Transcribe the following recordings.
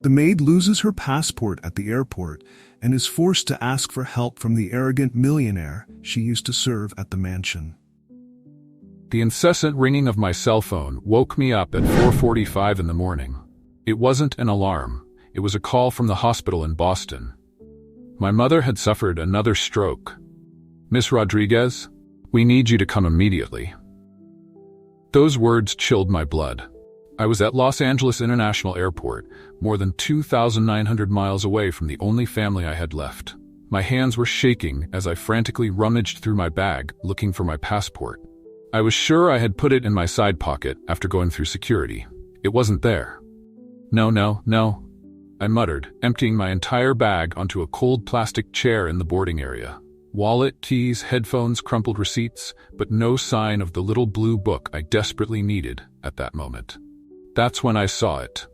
The maid loses her passport at the airport and is forced to ask for help from the arrogant millionaire she used to serve at the mansion. The incessant ringing of my cell phone woke me up at 4:45 in the morning. It wasn't an alarm. It was a call from the hospital in Boston. My mother had suffered another stroke. "Miss Rodriguez, we need you to come immediately." Those words chilled my blood. I was at Los Angeles International Airport, more than 2,900 miles away from the only family I had left. My hands were shaking as I frantically rummaged through my bag, looking for my passport. I was sure I had put it in my side pocket after going through security. It wasn't there. No, I muttered, emptying my entire bag onto a cold plastic chair in the boarding area. Wallet, keys, headphones, crumpled receipts, but no sign of the little blue book I desperately needed at that moment. That's when I saw it.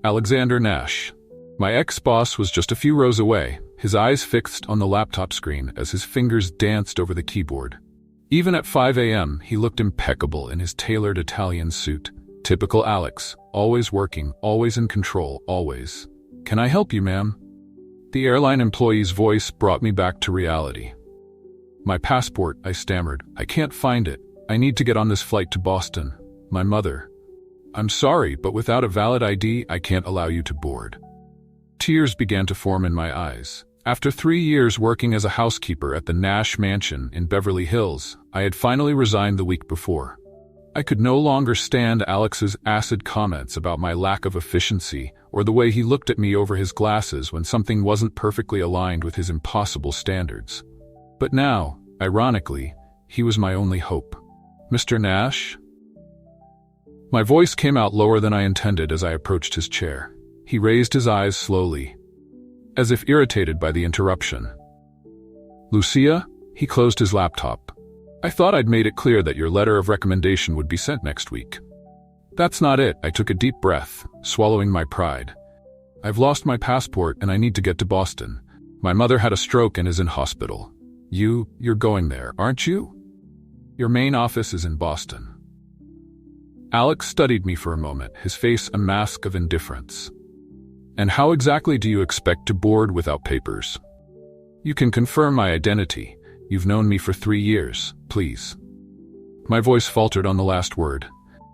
Alexander Nash. My ex-boss was just a few rows away, his eyes fixed on the laptop screen as his fingers danced over the keyboard. Even at 5 a.m., he looked impeccable in his tailored Italian suit. Typical Alex, always working, always in control, always. "Can I help you, ma'am?" The airline employee's voice brought me back to reality. "My passport," I stammered. "I can't find it. I need to get on this flight to Boston. My mother." "I'm sorry, but without a valid ID, I can't allow you to board." Tears began to form in my eyes. After 3 years working as a housekeeper at the Nash Mansion in Beverly Hills, I had finally resigned the week before. I could no longer stand Alex's acid comments about my lack of efficiency or the way he looked at me over his glasses when something wasn't perfectly aligned with his impossible standards. But now, ironically, he was my only hope. "Mr. Nash?" My voice came out lower than I intended as I approached his chair. He raised his eyes slowly, as if irritated by the interruption. "Lucia?" He closed his laptop. "I thought I'd made it clear that your letter of recommendation would be sent next week." "That's not it." I took a deep breath, swallowing my pride. "I've lost my passport and I need to get to Boston. My mother had a stroke and is in hospital. You're going there, aren't you? Your main office is in Boston." Alex studied me for a moment, his face a mask of indifference. "And how exactly do you expect to board without papers? You can confirm my identity. You've known me for 3 years, please." My voice faltered on the last word.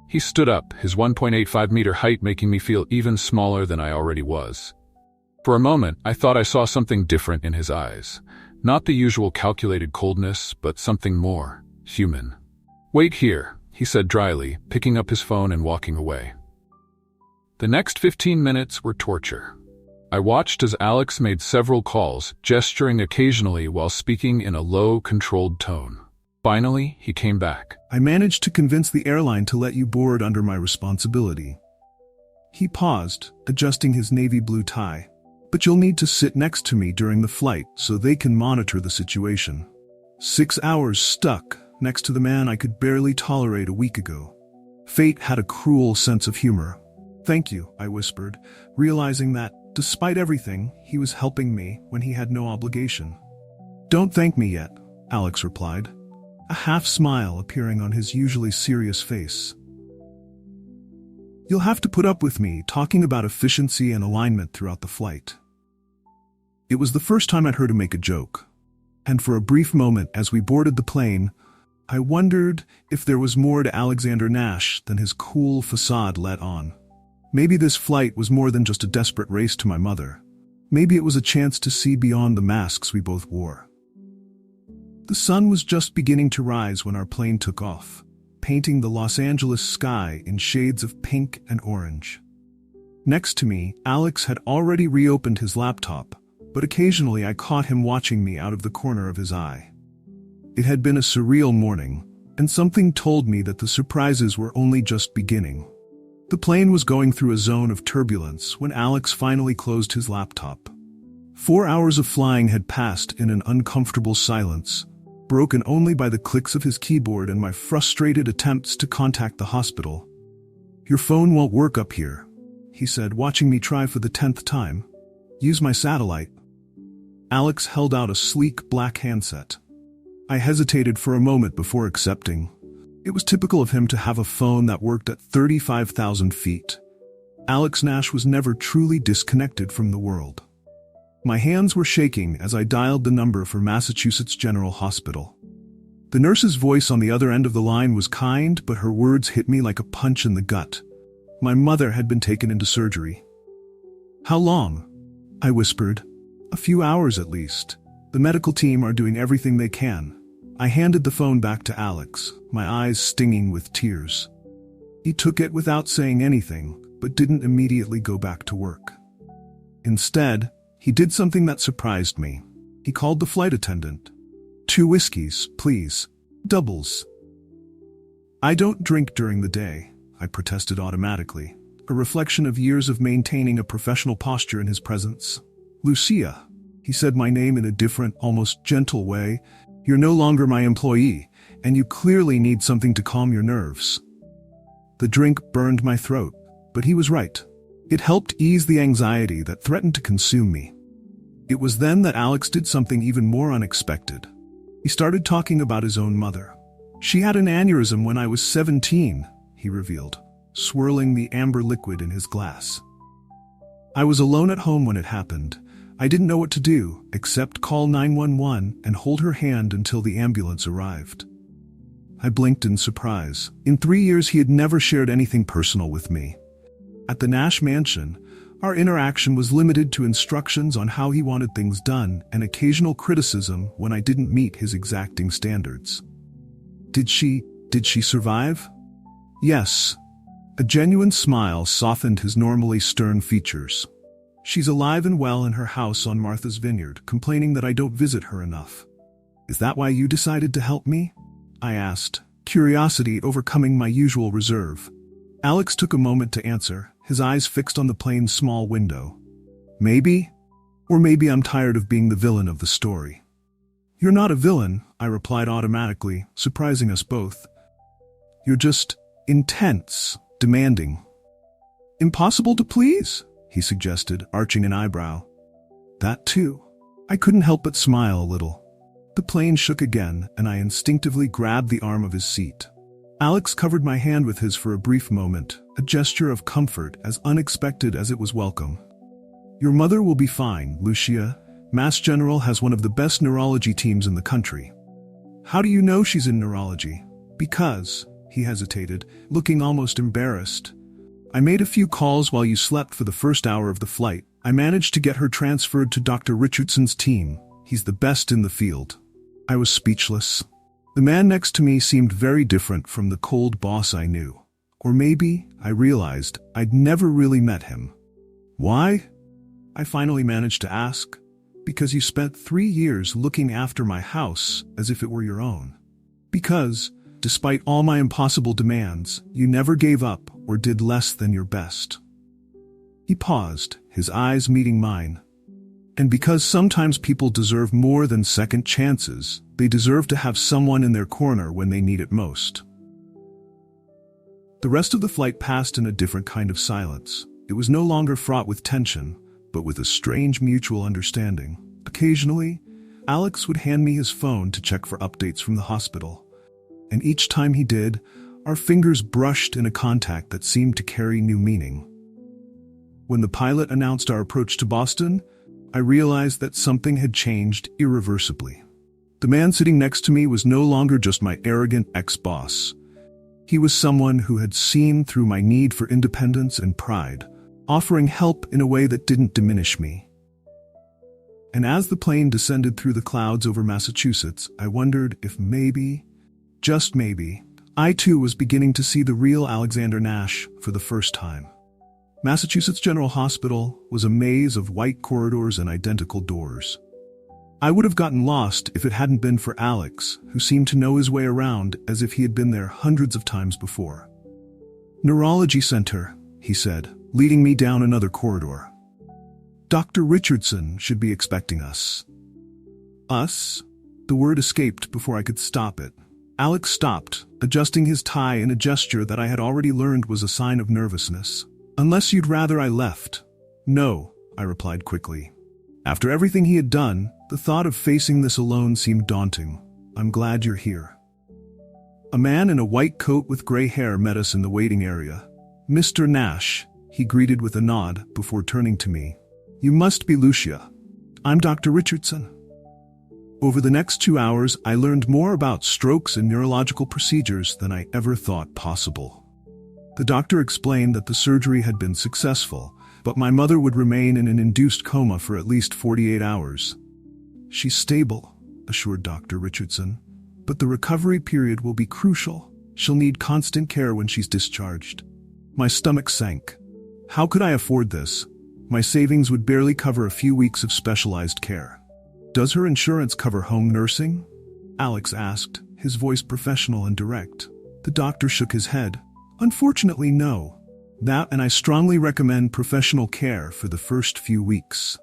He stood up, his 1.85-meter height making me feel even smaller than I already was. For a moment, I thought I saw something different in his eyes. Not the usual calculated coldness, but something more human. "Wait here," he said dryly, picking up his phone and walking away. The next 15 minutes were torture. I watched as Alex made several calls, gesturing occasionally while speaking in a low, controlled tone. Finally, he came back. "I managed to convince the airline to let you board under my responsibility." He paused, adjusting his navy blue tie. "But you'll need to sit next to me during the flight so they can monitor the situation." 6 hours stuck next to the man I could barely tolerate a week ago. Fate had a cruel sense of humor. "Thank you," I whispered, realizing that, despite everything, he was helping me when he had no obligation. "Don't thank me yet," Alex replied, a half-smile appearing on his usually serious face. "You'll have to put up with me talking about efficiency and alignment throughout the flight." It was the first time I'd heard him make a joke, and for a brief moment as we boarded the plane, I wondered if there was more to Alexander Nash than his cool facade let on. Maybe this flight was more than just a desperate race to my mother. Maybe it was a chance to see beyond the masks we both wore. The sun was just beginning to rise when our plane took off, painting the Los Angeles sky in shades of pink and orange. Next to me, Alex had already reopened his laptop, but occasionally I caught him watching me out of the corner of his eye. It had been a surreal morning, and something told me that the surprises were only just beginning. The plane was going through a zone of turbulence when Alex finally closed his laptop. 4 hours of flying had passed in an uncomfortable silence, broken only by the clicks of his keyboard and my frustrated attempts to contact the hospital. "Your phone won't work up here," he said, watching me try for the 10th time. "Use my satellite." Alex held out a sleek black handset. I hesitated for a moment before accepting. It was typical of him to have a phone that worked at 35,000 feet. Alex Nash was never truly disconnected from the world. My hands were shaking as I dialed the number for Massachusetts General Hospital. The nurse's voice on the other end of the line was kind, but her words hit me like a punch in the gut. My mother had been taken into surgery. "How long?" I whispered. "A few hours at least. The medical team are doing everything they can." I handed the phone back to Alex, my eyes stinging with tears. He took it without saying anything, but didn't immediately go back to work. Instead, he did something that surprised me. He called the flight attendant. "2 whiskeys, please. Doubles." "I don't drink during the day," I protested automatically, a reflection of years of maintaining a professional posture in his presence. "Lucia," he said my name in a different, almost gentle way, "you're no longer my employee, and you clearly need something to calm your nerves." The drink burned my throat, but he was right. It helped ease the anxiety that threatened to consume me. It was then that Alex did something even more unexpected. He started talking about his own mother. "She had an aneurysm when I was 17, he revealed, swirling the amber liquid in his glass. "I was alone at home when it happened. I didn't know what to do, except call 911 and hold her hand until the ambulance arrived." I blinked in surprise. In 3 years, he had never shared anything personal with me. At the Nash mansion, our interaction was limited to instructions on how he wanted things done and occasional criticism when I didn't meet his exacting standards. Did she survive? Yes. A genuine smile softened his normally stern features. "She's alive and well in her house on Martha's Vineyard, complaining that I don't visit her enough." "Is that why you decided to help me?" I asked, curiosity overcoming my usual reserve. Alex took a moment to answer, his eyes fixed on the plane's small window. "Maybe. Or maybe I'm tired of being the villain of the story." "You're not a villain," I replied automatically, surprising us both. "You're just intense, demanding. Impossible to please?" he suggested, arching an eyebrow. "That too." I couldn't help but smile a little. The plane shook again, and I instinctively grabbed the arm of his seat. Alex covered my hand with his for a brief moment, a gesture of comfort as unexpected as it was welcome. "Your mother will be fine, Lucia. Mass General has one of the best neurology teams in the country." "How do you know she's in neurology?" "Because," he hesitated, looking almost embarrassed. "I made a few calls while you slept for the first hour of the flight. I managed to get her transferred to Dr. Richardson's team. He's the best in the field." I was speechless. The man next to me seemed very different from the cold boss I knew. Or maybe, I realized, I'd never really met him. "Why?" I finally managed to ask. "Because you spent 3 years looking after my house as if it were your own. Because, despite all my impossible demands, you never gave up or did less than your best." He paused, his eyes meeting mine. "And because sometimes people deserve more than second chances, they deserve to have someone in their corner when they need it most." The rest of the flight passed in a different kind of silence. It was no longer fraught with tension, but with a strange mutual understanding. Occasionally, Alex would hand me his phone to check for updates from the hospital. And each time he did, our fingers brushed in a contact that seemed to carry new meaning. When the pilot announced our approach to Boston, I realized that something had changed irreversibly. The man sitting next to me was no longer just my arrogant ex-boss. He was someone who had seen through my need for independence and pride, offering help in a way that didn't diminish me. And as the plane descended through the clouds over Massachusetts, I wondered if maybe, just maybe, I too was beginning to see the real Alexander Nash for the first time. Massachusetts General Hospital was a maze of white corridors and identical doors. I would have gotten lost if it hadn't been for Alex, who seemed to know his way around as if he had been there hundreds of times before. "Neurology Center," he said, leading me down another corridor. "Dr. Richardson should be expecting us." "Us?" The word escaped before I could stop it. Alex stopped, adjusting his tie in a gesture that I had already learned was a sign of nervousness. "Unless you'd rather I left." "No," I replied quickly. After everything he had done, the thought of facing this alone seemed daunting. "I'm glad you're here." A man in a white coat with gray hair met us in the waiting area. "Mr. Nash," he greeted with a nod before turning to me. You must be Lucia. I'm Dr. Richardson. Over the next 2 hours, I learned more about strokes and neurological procedures than I ever thought possible. The doctor explained that the surgery had been successful, but my mother would remain in an induced coma for at least 48 hours. She's stable, assured Dr. Richardson, but the recovery period will be crucial. She'll need constant care when she's discharged. My stomach sank. How could I afford this? My savings would barely cover a few weeks of specialized care. Does her insurance cover home nursing? Alex asked, his voice professional and direct. The doctor shook his head. Unfortunately, no. That, and I strongly recommend professional care for the first few weeks.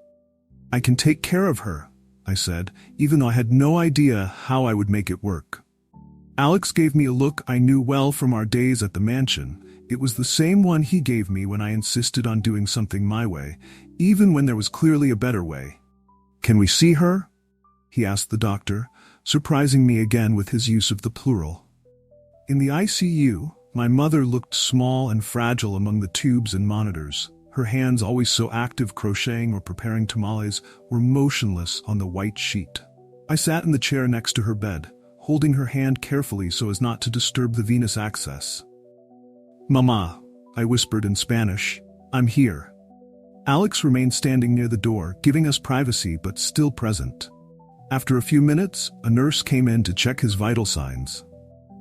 I can take care of her, I said, even though I had no idea how I would make it work. Alex gave me a look I knew well from our days at the mansion. It was the same one he gave me when I insisted on doing something my way, even when there was clearly a better way. Can we see her? He asked the doctor, surprising me again with his use of the plural. In the ICU, my mother looked small and fragile among the tubes and monitors. Her hands, always so active crocheting or preparing tamales, were motionless on the white sheet. I sat in the chair next to her bed, holding her hand carefully so as not to disturb the venous access. Mama, I whispered in Spanish, I'm here. Alex remained standing near the door, giving us privacy but still present. After a few minutes, a nurse came in to check his vital signs.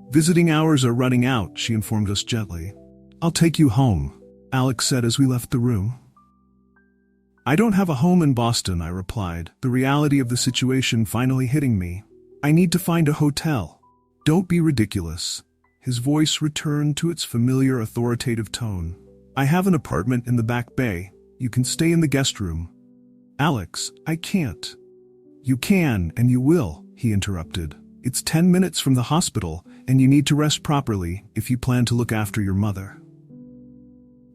Visiting hours are running out, she informed us gently. I'll take you home, Alex said as we left the room. I don't have a home in Boston, I replied, the reality of the situation finally hitting me. I need to find a hotel. Don't be ridiculous. His voice returned to its familiar authoritative tone. I have an apartment in the Back Bay. You can stay in the guest room. Alex, I can't. You can, and you will, he interrupted. It's 10 minutes from the hospital, and you need to rest properly if you plan to look after your mother.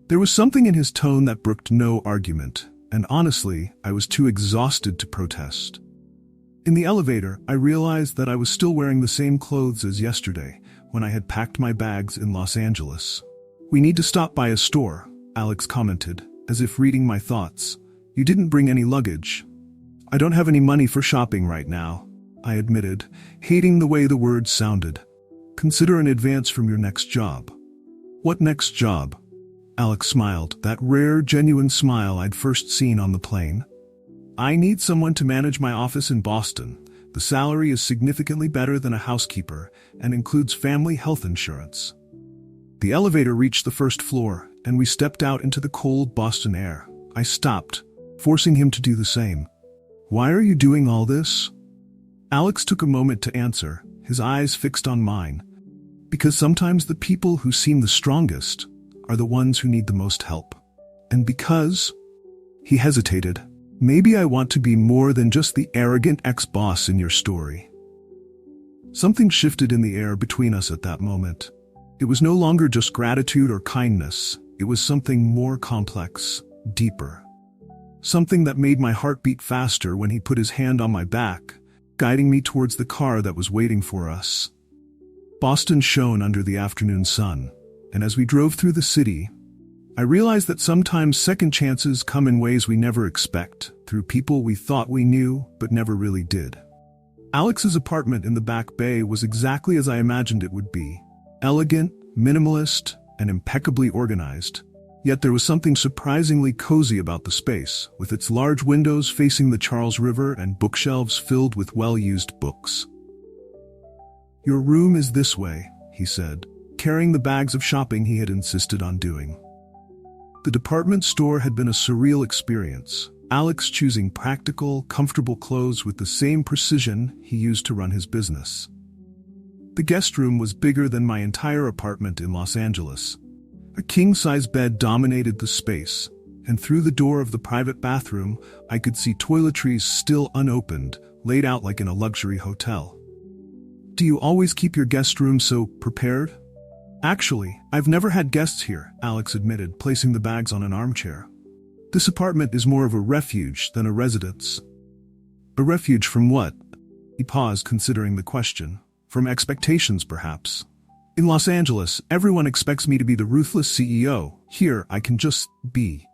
There was something in his tone that brooked no argument, and honestly, I was too exhausted to protest. In the elevator, I realized that I was still wearing the same clothes as yesterday, when I had packed my bags in Los Angeles. We need to stop by a store, Alex commented, as if reading my thoughts. You didn't bring any luggage. I don't have any money for shopping right now, I admitted, hating the way the words sounded. Consider an advance from your next job. What next job? Alex smiled, that rare, genuine smile I'd first seen on the plane. I need someone to manage my office in Boston. The salary is significantly better than a housekeeper and includes family health insurance. The elevator reached the first floor, and we stepped out into the cold Boston air. I stopped, forcing him to do the same. Why are you doing all this? Alex took a moment to answer, his eyes fixed on mine. Because sometimes the people who seem the strongest are the ones who need the most help. And because... He hesitated. Maybe I want to be more than just the arrogant ex-boss in your story. Something shifted in the air between us at that moment. It was no longer just gratitude or kindness. It was something more complex, deeper. Something that made my heart beat faster when he put his hand on my back, guiding me towards the car that was waiting for us. Boston shone under the afternoon sun, and as we drove through the city, I realized that sometimes second chances come in ways we never expect, through people we thought we knew but never really did. Alex's apartment in the Back Bay was exactly as I imagined it would be. Elegant, minimalist, and impeccably organized. Yet there was something surprisingly cozy about the space, with its large windows facing the Charles River and bookshelves filled with well-used books. Your room is this way, he said, carrying the bags of shopping he had insisted on doing. The department store had been a surreal experience, Alex choosing practical, comfortable clothes with the same precision he used to run his business. The guest room was bigger than my entire apartment in Los Angeles. A king-size bed dominated the space, and through the door of the private bathroom, I could see toiletries still unopened, laid out like in a luxury hotel. Do you always keep your guest room so prepared? Actually, I've never had guests here, Alex admitted, placing the bags on an armchair. This apartment is more of a refuge than a residence. A refuge from what? He paused, considering the question. From expectations, perhaps. In Los Angeles, everyone expects me to be the ruthless CEO, Here, I can just be.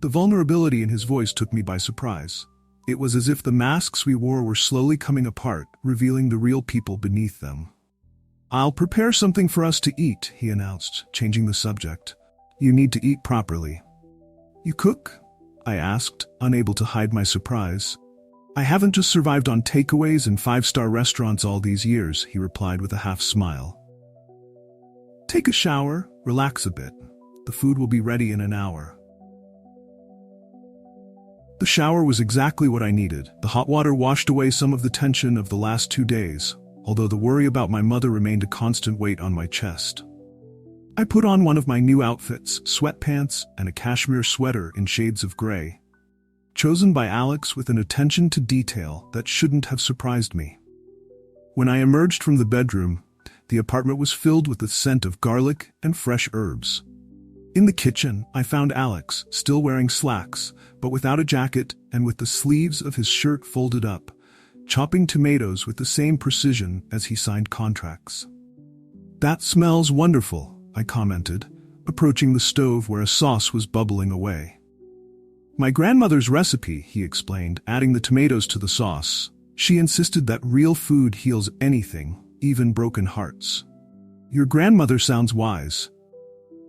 The vulnerability in his voice took me by surprise. It was as if the masks we wore were slowly coming apart, revealing the real people beneath them. "I'll prepare something for us to eat," he announced, changing the subject. "You need to eat properly." "You cook?" I asked, unable to hide my surprise. "I haven't just survived on takeaways and five-star restaurants all these years," he replied with a half-smile. "Take a shower, relax a bit. The food will be ready in an hour." The shower was exactly what I needed. The hot water washed away some of the tension of the last 2 days, although the worry about my mother remained a constant weight on my chest. I put on one of my new outfits, sweatpants and a cashmere sweater in shades of gray, chosen by Alex with an attention to detail that shouldn't have surprised me. When I emerged from the bedroom, the apartment was filled with the scent of garlic and fresh herbs. In the kitchen, I found Alex, still wearing slacks, but without a jacket and with the sleeves of his shirt folded up, chopping tomatoes with the same precision as he signed contracts. "That smells wonderful," I commented, approaching the stove where a sauce was bubbling away. "My grandmother's recipe," he explained, adding the tomatoes to the sauce. "She insisted that real food heals anything, even broken hearts." "Your grandmother sounds wise."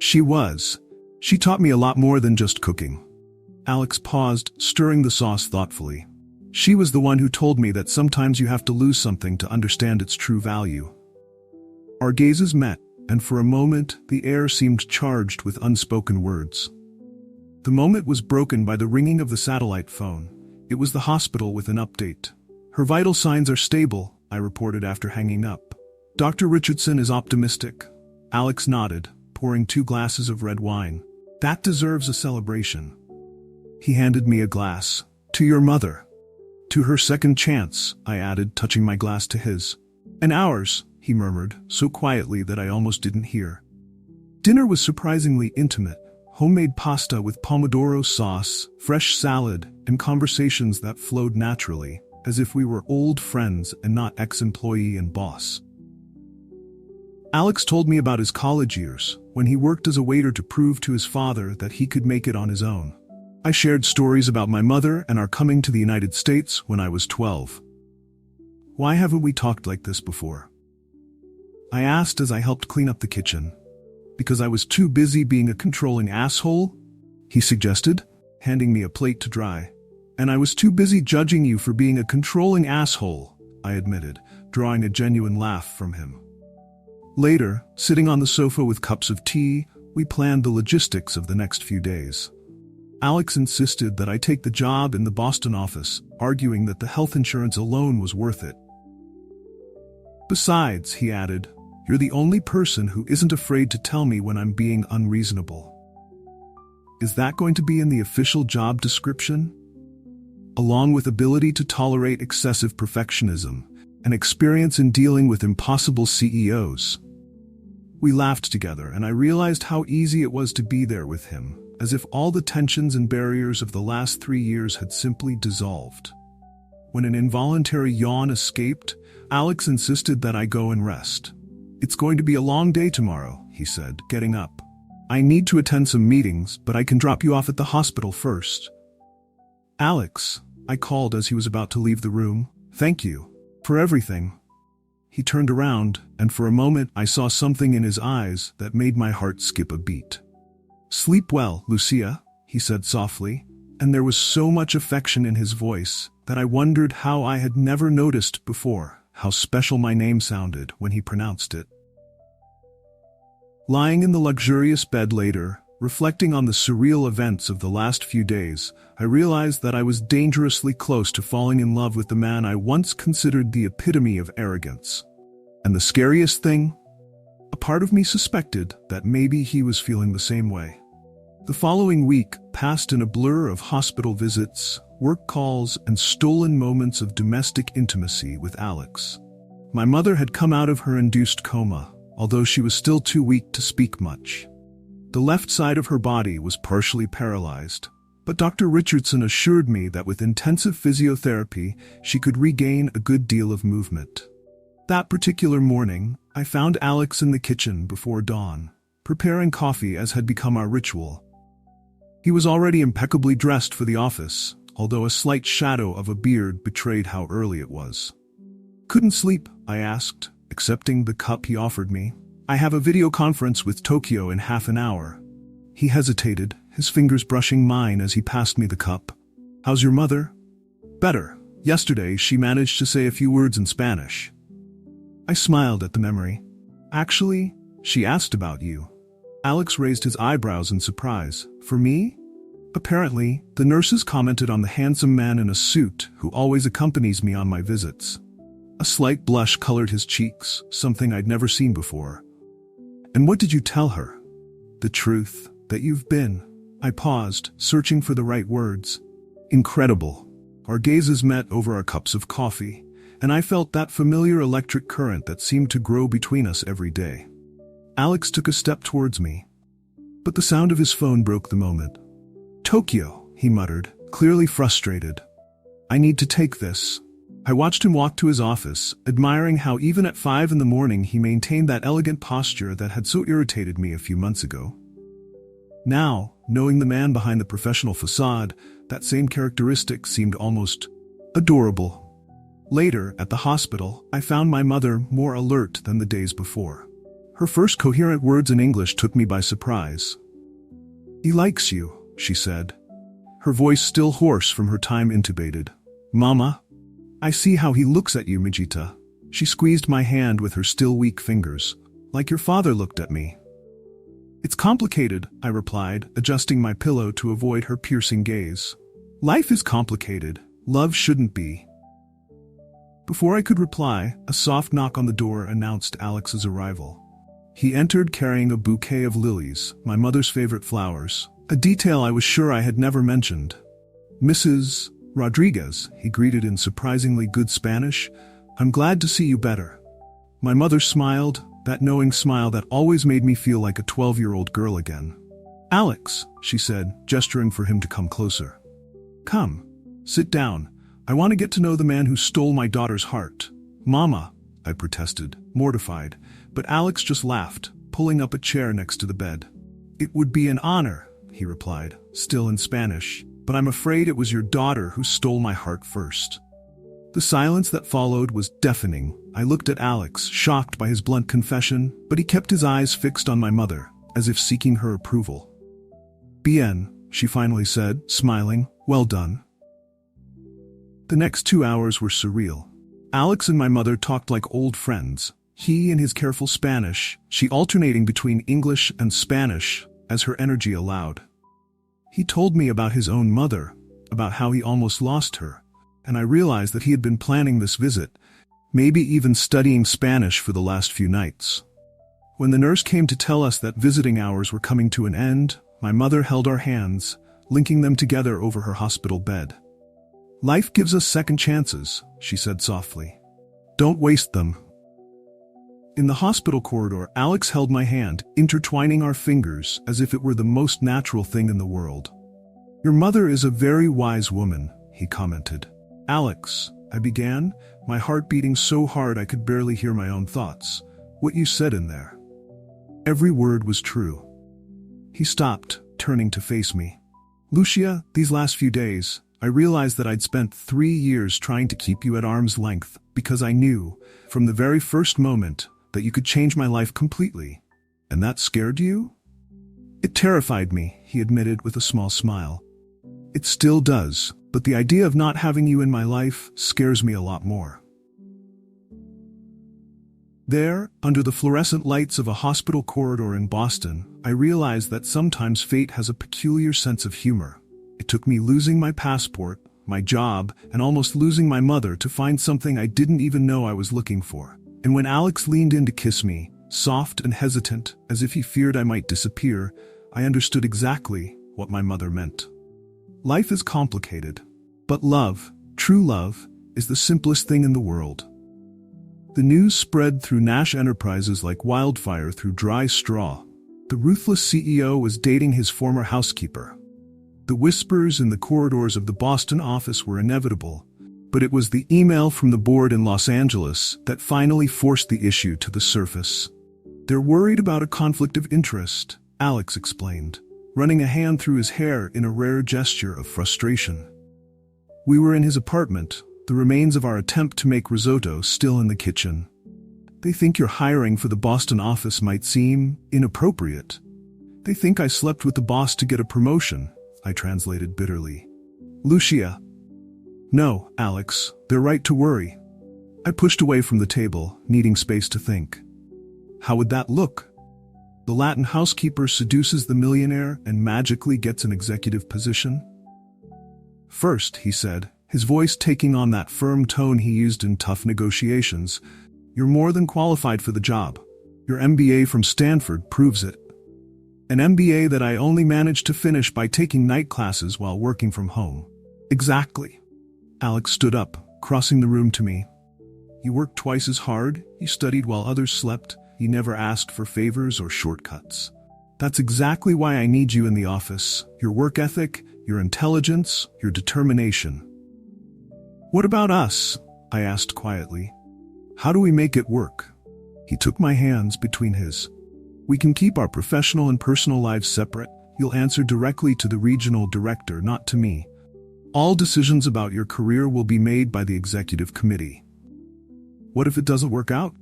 "She was. She taught me a lot more than just cooking." Alex paused, stirring the sauce thoughtfully. "She was the one who told me that sometimes you have to lose something to understand its true value." Our gazes met, and for a moment the air seemed charged with unspoken words. The moment was broken by the ringing of the satellite phone. It was the hospital with an update. "Her vital signs are stable," I reported after hanging up. "Dr. Richardson is optimistic." Alex nodded, pouring 2 glasses of red wine. "That deserves a celebration." He handed me a glass. "To your mother." "To her second chance," I added, touching my glass to his. "And ours," he murmured, so quietly that I almost didn't hear. Dinner was surprisingly intimate. Homemade pasta with pomodoro sauce, fresh salad, and conversations that flowed naturally, as if we were old friends and not ex-employee and boss. Alex told me about his college years, when he worked as a waiter to prove to his father that he could make it on his own. I shared stories about my mother and our coming to the United States when I was 12. "Why haven't we talked like this before?" I asked as I helped clean up the kitchen. "Because I was too busy being a controlling asshole?" he suggested, handing me a plate to dry. "And I was too busy judging you for being a controlling asshole," I admitted, drawing a genuine laugh from him. Later, sitting on the sofa with cups of tea, we planned the logistics of the next few days. Alex insisted that I take the job in the Boston office, arguing that the health insurance alone was worth it. "Besides," he added, "you're the only person who isn't afraid to tell me when I'm being unreasonable." Is that going to be in the official job description? Along with ability to tolerate excessive perfectionism and experience in dealing with impossible CEOs. We laughed together, and I realized how easy it was to be there with him, as if all the tensions and barriers of the last 3 years had simply dissolved. When an involuntary yawn escaped, Alex insisted that I go and rest. "It's going to be a long day tomorrow," he said, getting up. "I need to attend some meetings, but I can drop you off at the hospital first." "Alex," I called as he was about to leave the room, "thank you for everything." He turned around, and for a moment I saw something in his eyes that made my heart skip a beat. "Sleep well, Lucia," he said softly, and there was so much affection in his voice that I wondered how I had never noticed before how special my name sounded when he pronounced it. Lying in the luxurious bed later, reflecting on the surreal events of the last few days, I realized that I was dangerously close to falling in love with the man I once considered the epitome of arrogance. And the scariest thing? A part of me suspected that maybe he was feeling the same way. The following week passed in a blur of hospital visits, work calls, and stolen moments of domestic intimacy with Alex. My mother had come out of her induced coma, although she was still too weak to speak much. The left side of her body was partially paralyzed, but Dr. Richardson assured me that with intensive physiotherapy, she could regain a good deal of movement. That particular morning, I found Alex in the kitchen before dawn. preparing coffee as had become our ritual. He was already impeccably dressed for the office, although a slight shadow of a beard betrayed how early it was. "Couldn't sleep?" I asked, accepting the cup he offered me. "I have a video conference with Tokyo in half an hour." He hesitated, his fingers brushing mine as he passed me the cup. "How's your mother?" "Better. Yesterday she managed to say a few words in Spanish." I smiled at the memory. "Actually, she asked about you." Alex raised his eyebrows in surprise. "For me?" Apparently, the nurses commented on the handsome man in a suit who always accompanies me on my visits. A slight blush colored his cheeks, something I'd never seen before. "And what did you tell her?" "The truth, that you've been." I paused, searching for the right words. "Incredible." Our gazes met over our cups of coffee, and I felt that familiar electric current that seemed to grow between us every day. Alex took a step towards me, but the sound of his phone broke the moment. "Tokyo," he muttered, clearly frustrated. "I need to take this." I watched him walk to his office, admiring how even at 5 in the morning he maintained that elegant posture that had so irritated me a few months ago. Now, knowing the man behind the professional facade, that same characteristic seemed almost adorable. Later, at the hospital, I found my mother more alert than the days before. Her first coherent words in English took me by surprise. "He likes you," she said, her voice still hoarse from her time intubated. "Mama, I see how he looks at you, Mijita." She squeezed my hand with her still weak fingers. "Like your father looked at me." "It's complicated," I replied, adjusting my pillow to avoid her piercing gaze. "Life is complicated. Love shouldn't be." Before I could reply, a soft knock on the door announced Alex's arrival. He entered carrying a bouquet of lilies, my mother's favorite flowers, a detail I was sure I had never mentioned. "Mrs. Rodriguez," he greeted in surprisingly good Spanish, "I'm glad to see you better." My mother smiled, that knowing smile that always made me feel like a 12-year-old girl again. "Alex," she said, gesturing for him to come closer. "Come. Sit down. I want to get to know the man who stole my daughter's heart." "Mama," I protested, mortified, but Alex just laughed, pulling up a chair next to the bed. "It would be an honor," he replied, still in Spanish, "but I'm afraid it was your daughter who stole my heart first." The silence that followed was deafening. I looked at Alex, shocked by his blunt confession, but he kept his eyes fixed on my mother, as if seeking her approval. "Bien," she finally said, smiling. "Well done." The next 2 hours were surreal. Alex and my mother talked like old friends, he in his careful Spanish, she alternating between English and Spanish as her energy allowed. He told me about his own mother, about how he almost lost her, and I realized that he had been planning this visit, maybe even studying Spanish for the last few nights. When the nurse came to tell us that visiting hours were coming to an end, my mother held our hands, linking them together over her hospital bed. "Life gives us second chances," she said softly. "Don't waste them." In the hospital corridor, Alex held my hand, intertwining our fingers as if it were the most natural thing in the world. "Your mother is a very wise woman," he commented. "Alex," I began, my heart beating so hard I could barely hear my own thoughts. "What you said in there. Every word was true." He stopped, turning to face me. "Lucia, these last few days, I realized that I'd spent 3 years trying to keep you at arm's length because I knew, from the very first moment, that you could change my life completely. And that scared you?" "It terrified me," he admitted with a small smile. "It still does, but the idea of not having you in my life scares me a lot more." There, under the fluorescent lights of a hospital corridor in Boston, I realized that sometimes fate has a peculiar sense of humor. It took me losing my passport, my job, and almost losing my mother to find something I didn't even know I was looking for. And when Alex leaned in to kiss me, soft and hesitant, as if he feared I might disappear, I understood exactly what my mother meant. Life is complicated, but love, true love, is the simplest thing in the world. The news spread through Nash Enterprises like wildfire through dry straw. The ruthless CEO was dating his former housekeeper. The whispers in the corridors of the Boston office were inevitable, but it was the email from the board in Los Angeles that finally forced the issue to the surface. They're worried about a conflict of interest, Alex explained, running a hand through his hair in a rare gesture of frustration. We were in his apartment, the remains of our attempt to make risotto still in the kitchen. They think your hiring for the Boston office might seem inappropriate. They think I slept with the boss to get a promotion, I translated bitterly. Lucia. No, Alex, they're right to worry. I pushed away from the table, needing space to think. How would that look? The Latin housekeeper seduces the millionaire and magically gets an executive position? First, he said, his voice taking on that firm tone he used in tough negotiations, you're more than qualified for the job. Your MBA from Stanford proves it. An MBA that I only managed to finish by taking night classes while working from home. Exactly. Alex stood up, crossing the room to me. You worked twice as hard, you studied while others slept, you never asked for favors or shortcuts. That's exactly why I need you in the office. Your work ethic, your intelligence, your determination. What about us? I asked quietly. How do we make it work? He took my hands between his. We can keep our professional and personal lives separate. You'll answer directly to the regional director, not to me. All decisions about your career will be made by the executive committee. What if it doesn't work out?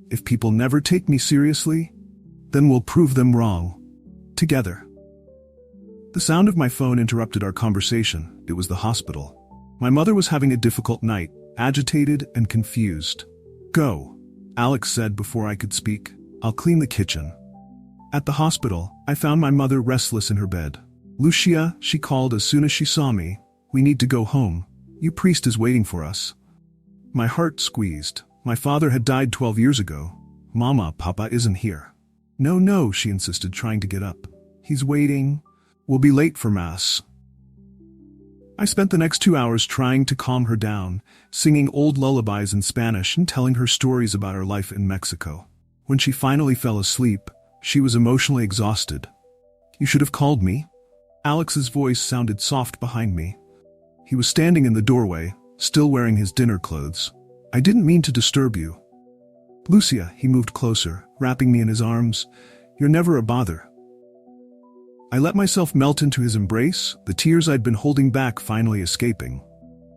If people never take me seriously, then we'll prove them wrong. Together. The sound of my phone interrupted our conversation. It was the hospital. My mother was having a difficult night, agitated and confused. Go, Alex said before I could speak. I'll clean the kitchen. At the hospital, I found my mother restless in her bed. Lucia, she called as soon as she saw me. We need to go home. Your priest is waiting for us. My heart squeezed. My father had died 12 years ago. Mama, Papa isn't here. No, she insisted, trying to get up. He's waiting. We'll be late for Mass. I spent the next 2 hours trying to calm her down, singing old lullabies in Spanish and telling her stories about her life in Mexico. When she finally fell asleep, she was emotionally exhausted. You should have called me. Alex's voice sounded soft behind me. He was standing in the doorway, still wearing his dinner clothes. I didn't mean to disturb you. Lucia, he moved closer, wrapping me in his arms. You're never a bother. I let myself melt into his embrace, the tears I'd been holding back finally escaping.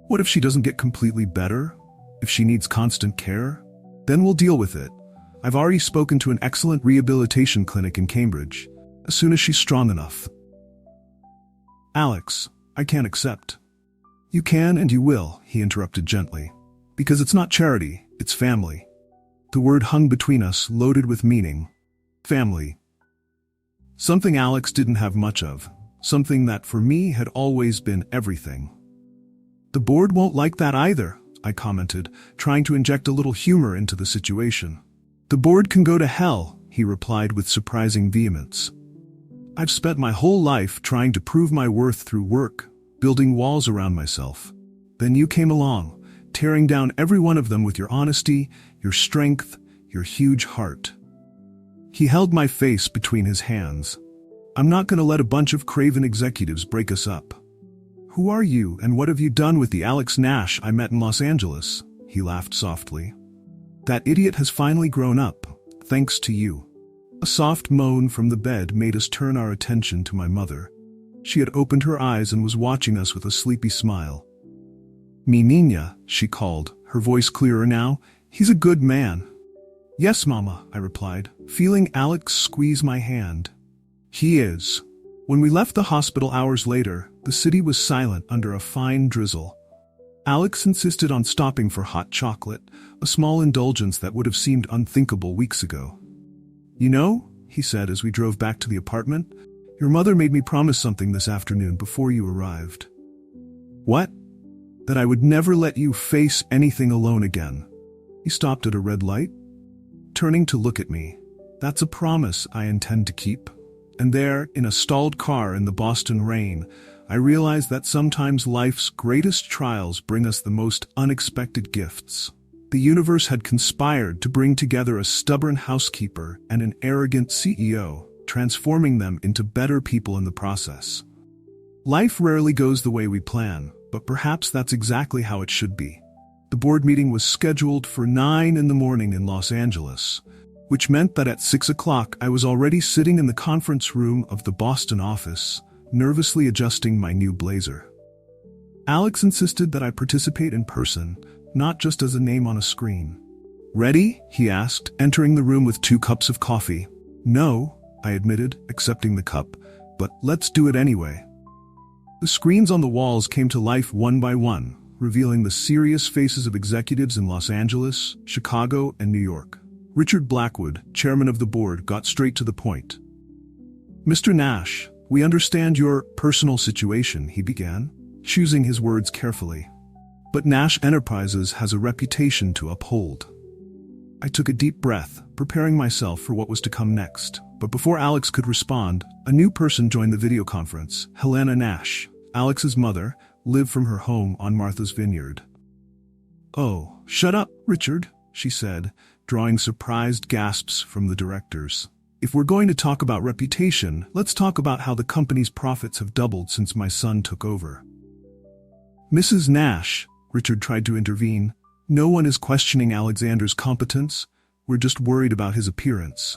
What if she doesn't get completely better? If she needs constant care? Then we'll deal with it. I've already spoken to an excellent rehabilitation clinic in Cambridge, as soon as she's strong enough. Alex, I can't accept. You can and you will, he interrupted gently. Because it's not charity, it's family. The word hung between us, loaded with meaning. Family. Something Alex didn't have much of. Something that for me had always been everything. The board won't like that either, I commented, trying to inject a little humor into the situation. The board can go to hell, he replied with surprising vehemence. I've spent my whole life trying to prove my worth through work, building walls around myself. Then you came along, tearing down every one of them with your honesty, your strength, your huge heart. He held my face between his hands. I'm not going to let a bunch of craven executives break us up. Who are you and what have you done with the Alex Nash I met in Los Angeles? He laughed softly. That idiot has finally grown up, thanks to you. A soft moan from the bed made us turn our attention to my mother. She had opened her eyes and was watching us with a sleepy smile. Mi niña, she called, her voice clearer now. He's a good man. Yes, Mama, I replied, feeling Alex squeeze my hand. He is. When we left the hospital hours later, the city was silent under a fine drizzle. Alex insisted on stopping for hot chocolate, a small indulgence that would have seemed unthinkable weeks ago. You know, he said as we drove back to the apartment, your mother made me promise something this afternoon before you arrived. What? That I would never let you face anything alone again. He stopped at a red light, turning to look at me. That's a promise I intend to keep. And there, in a stalled car in the Boston rain, I realized that sometimes life's greatest trials bring us the most unexpected gifts. The universe had conspired to bring together a stubborn housekeeper and an arrogant CEO, transforming them into better people in the process. Life rarely goes the way we plan, but perhaps that's exactly how it should be. The board meeting was scheduled for 9 in the morning in Los Angeles. which meant that at 6 o'clock I was already sitting in the conference room of the Boston office, nervously adjusting my new blazer. Alex insisted that I participate in person, not just as a name on a screen. "Ready?" he asked, entering the room with 2 cups of coffee. "No," I admitted, accepting the cup, "but let's do it anyway." The screens on the walls came to life one by one, revealing the serious faces of executives in Los Angeles, Chicago, and New York. Richard Blackwood, chairman of the board, got straight to the point. "Mr. Nash, we understand your personal situation," he began, choosing his words carefully. "But Nash Enterprises has a reputation to uphold." I took a deep breath, preparing myself for what was to come next. But before Alex could respond, a new person joined the video conference. Helena Nash, Alex's mother, lived from her home on Martha's Vineyard. "Oh, shut up, Richard," she said, drawing surprised gasps from the directors. "If we're going to talk about reputation, let's talk about how the company's profits have doubled since my son took over." "Mrs. Nash," Richard tried to intervene, "no one is questioning Alexander's competence. We're just worried about his appearance."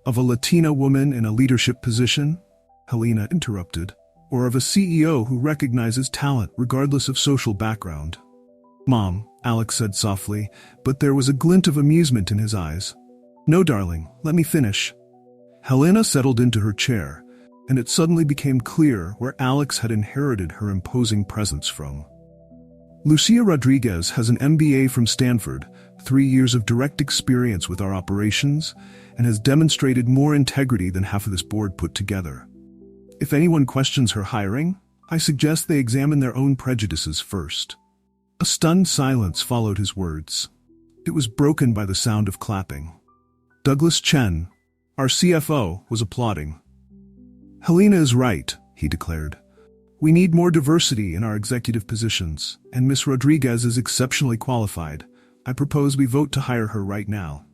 "Of a Latina woman in a leadership position?" Helena interrupted. "Or of a CEO who recognizes talent regardless of social background?" "Mom," Alex said softly, but there was a glint of amusement in his eyes. "No, darling, let me finish." Helena settled into her chair, and it suddenly became clear where Alex had inherited her imposing presence from. "Lucia Rodriguez has an MBA from Stanford, 3 years of direct experience with our operations, and has demonstrated more integrity than half of this board put together. If anyone questions her hiring, I suggest they examine their own prejudices first." A stunned silence followed his words. It was broken by the sound of clapping. Douglas Chen, our CFO, was applauding. "Helena is right," he declared. "We need more diversity in our executive positions, and Miss Rodriguez is exceptionally qualified. I propose we vote to hire her right now."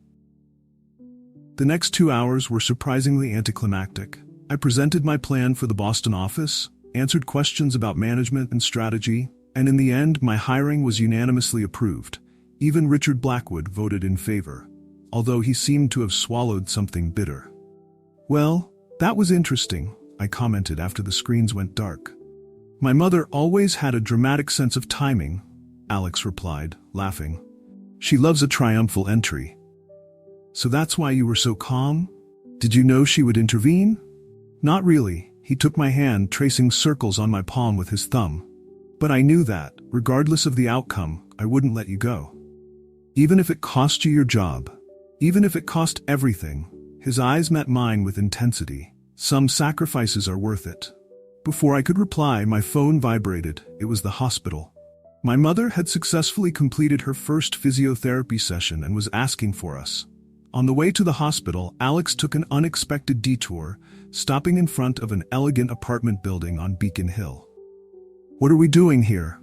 The next 2 hours were surprisingly anticlimactic. I presented my plan for the Boston office, answered questions about management and strategy, and in the end, my hiring was unanimously approved. Even Richard Blackwood voted in favor, although he seemed to have swallowed something bitter. "Well, that was interesting," I commented after the screens went dark. "My mother always had a dramatic sense of timing," Alex replied, laughing. "She loves a triumphal entry." "So that's why you were so calm? Did you know she would intervene?" "Not really," he took my hand, tracing circles on my palm with his thumb. "But I knew that, regardless of the outcome, I wouldn't let you go. Even if it cost you your job. Even if it cost everything." His eyes met mine with intensity. "Some sacrifices are worth it." Before I could reply, my phone vibrated. It was the hospital. My mother had successfully completed her first physiotherapy session and was asking for us. On the way to the hospital, Alex took an unexpected detour, stopping in front of an elegant apartment building on Beacon Hill. "What are we doing here?"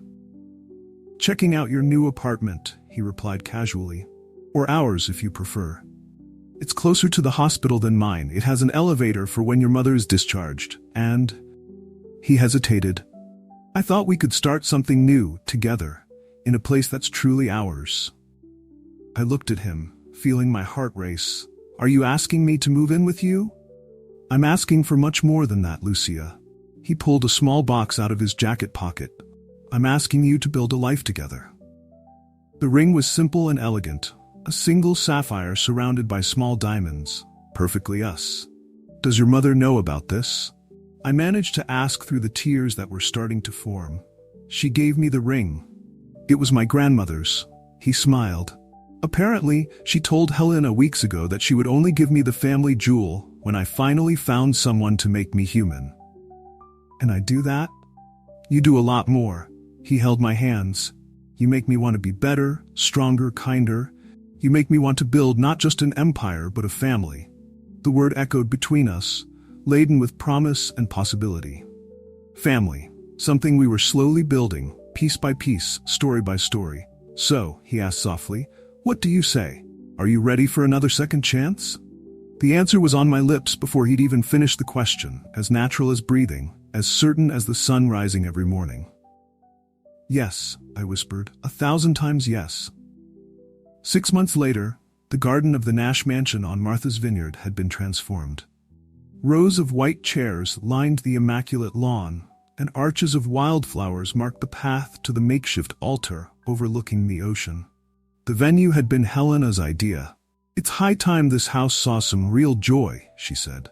"Checking out your new apartment," he replied casually. "Or ours, if you prefer. It's closer to the hospital than mine. It has an elevator for when your mother is discharged, and..." He hesitated. "I thought we could start something new, together, in a place that's truly ours." I looked at him, feeling my heart race. "Are you asking me to move in with you?" "I'm asking for much more than that, Lucia." He pulled a small box out of his jacket pocket. "I'm asking you to build a life together." The ring was simple and elegant, a single sapphire surrounded by small diamonds. Perfectly us. "Does your mother know about this?" I managed to ask through the tears that were starting to form. "She gave me the ring. It was my grandmother's." He smiled. "Apparently, she told Helena weeks ago that she would only give me the family jewel when I finally found someone to make me human." "And I do that?" "You do a lot more." He held my hands. "You make me want to be better, stronger, kinder. You make me want to build not just an empire, but a family." The word echoed between us, laden with promise and possibility. Family. Something we were slowly building, piece by piece, story by story. "So," he asked softly, "what do you say? Are you ready for another second chance?" The answer was on my lips before he'd even finished the question, as natural as breathing, as certain as the sun rising every morning. "Yes," I whispered, 1,000 times yes. 6 months later, the The garden of the Nash Mansion on Martha's Vineyard had been transformed. Rows of white chairs lined the immaculate lawn, and arches of wildflowers marked the path to the makeshift altar overlooking the ocean. The venue had been Helena's idea. "It's high time this house saw some real joy," she said.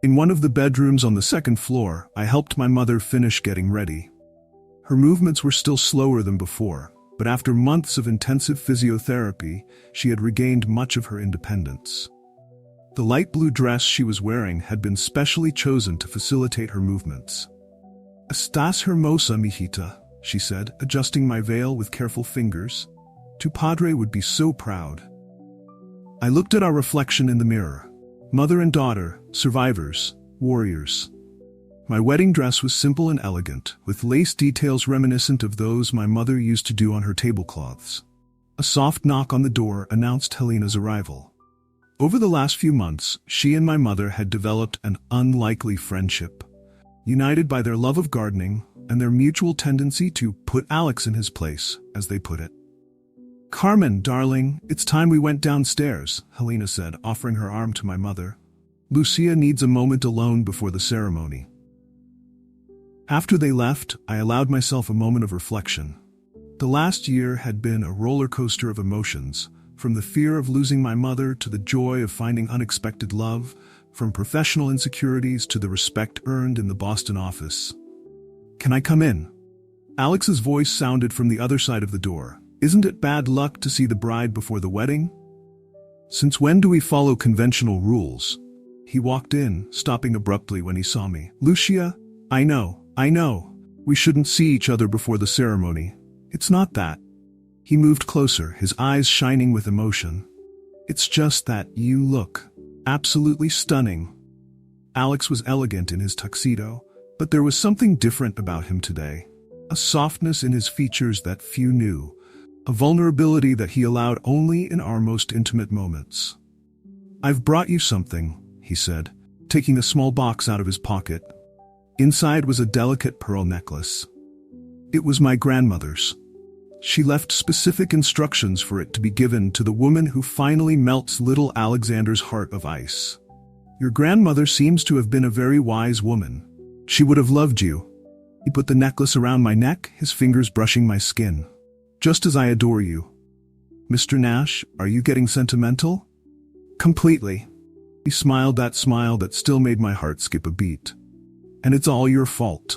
In one of the bedrooms on the second floor, I helped my mother finish getting ready. Her movements were still slower than before, but after months of intensive physiotherapy, she had regained much of her independence. The light blue dress she was wearing had been specially chosen to facilitate her movements. "Estás hermosa, mijita," she said, adjusting my veil with careful fingers. "Tu padre would be so proud." I looked at our reflection in the mirror. Mother and daughter, survivors, warriors. My wedding dress was simple and elegant, with lace details reminiscent of those my mother used to do on her tablecloths. A soft knock on the door announced Helena's arrival. Over the last few months, she and my mother had developed an unlikely friendship, united by their love of gardening and their mutual tendency to put Alex in his place, as they put it. "Carmen, darling, it's time we went downstairs," Helena said, offering her arm to my mother. "Lucia needs a moment alone before the ceremony." After they left, I allowed myself a moment of reflection. The last year had been a roller coaster of emotions, from the fear of losing my mother to the joy of finding unexpected love, from professional insecurities to the respect earned in the Boston office. "Can I come in?" Alex's voice sounded from the other side of the door. "Isn't it bad luck to see the bride before the wedding? Since when do we follow conventional rules?" He walked in, stopping abruptly when he saw me. "Lucia, I know. We shouldn't see each other before the ceremony. It's not that." He moved closer, his eyes shining with emotion. "It's just that you look absolutely stunning." Alex was elegant in his tuxedo, but there was something different about him today. A softness in his features that few knew, a vulnerability that he allowed only in our most intimate moments. "I've brought you something," he said, taking a small box out of his pocket. Inside was a delicate pearl necklace. It was my grandmother's. She left specific instructions for it to be given to the woman who finally melts little Alexander's heart of ice. "Your grandmother seems to have been a very wise woman. She would have loved you." He put the necklace around my neck, his fingers brushing my skin. "Just as I adore you." "Mr. Nash, are you getting sentimental?" "Completely." He smiled that smile that still made my heart skip a beat. "And it's all your fault."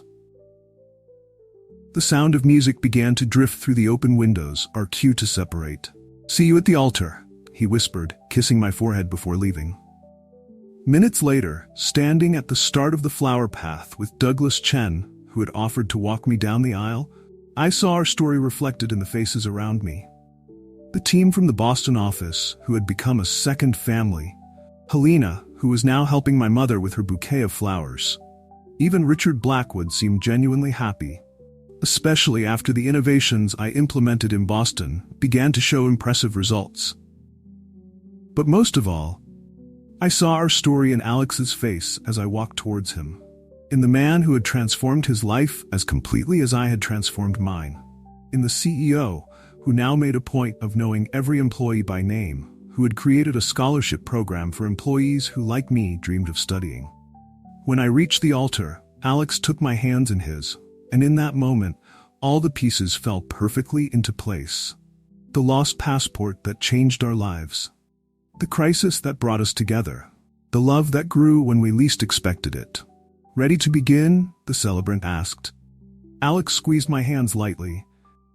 The sound of music began to drift through the open windows, our cue to separate. "See you at the altar," he whispered, kissing my forehead before leaving. Minutes later, standing at the start of the flower path with Douglas Chen, who had offered to walk me down the aisle, I saw our story reflected in the faces around me. The team from the Boston office, who had become a second family. Helena, who was now helping my mother with her bouquet of flowers. Even Richard Blackwood seemed genuinely happy, especially after the innovations I implemented in Boston began to show impressive results. But most of all, I saw our story in Alex's face as I walked towards him. In the man who had transformed his life as completely as I had transformed mine. In the CEO, who now made a point of knowing every employee by name, who had created a scholarship program for employees who, like me, dreamed of studying. When I reached the altar, Alex took my hands in his, and in that moment, all the pieces fell perfectly into place. The lost passport that changed our lives. The crisis that brought us together. The love that grew when we least expected it. "Ready to begin?" the celebrant asked. Alex squeezed my hands lightly,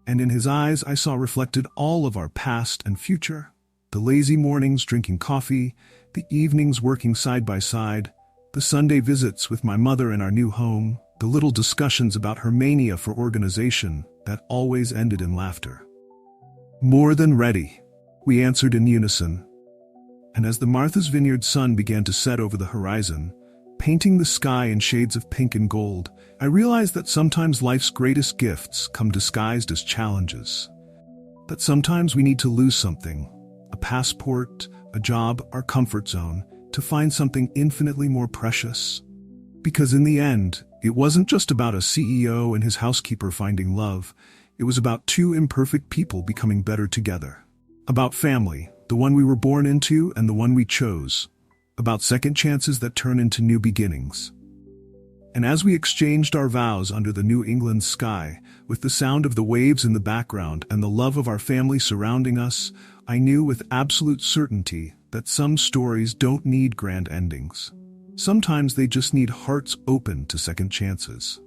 and in his eyes I saw reflected all of our past and future. The lazy mornings drinking coffee, the evenings working side by side, the Sunday visits with my mother in our new home, the little discussions about her mania for organization that always ended in laughter. "More than ready," we answered in unison. And as the Martha's Vineyard sun began to set over the horizon, painting the sky in shades of pink and gold, I realized that sometimes life's greatest gifts come disguised as challenges. That sometimes we need to lose something, a passport, a job, our comfort zone, to find something infinitely more precious. Because in the end, it wasn't just about a CEO and his housekeeper finding love, it was about two imperfect people becoming better together. About family, the one we were born into and the one we chose, about second chances that turn into new beginnings. And as we exchanged our vows under the New England sky, with the sound of the waves in the background and the love of our family surrounding us, I knew with absolute certainty that some stories don't need grand endings. Sometimes they just need hearts open to second chances.